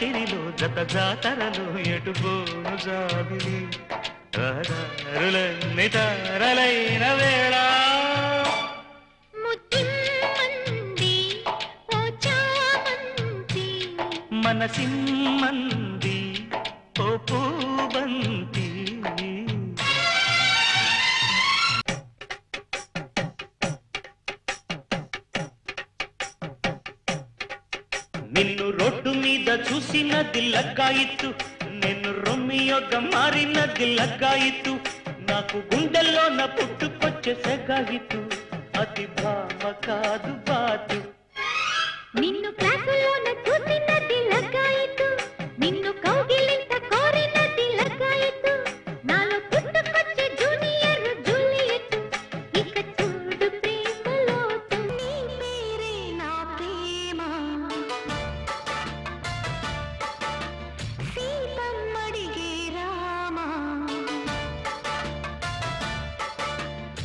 రాత్రిలో జత జాతరలు ఎటుపోను జాబిలి రహదారులన్నీ తారలైన వేళ ముద్దిమ్మంది ఓ చామంతి మనసిమ్మంది ఓ పూబంతి నిన్ను రోడ్డు మీద చూసినది లగ్గాయిత్తు నిన్ను రొమ్మియోగ మారినది లగ్గాయిత్తు నాకు గుండెల్లో నా పుట్టుకొచ్చే సెగాయిత్తు అది భామ కాదు బాతు నిన్ను క్లాసులో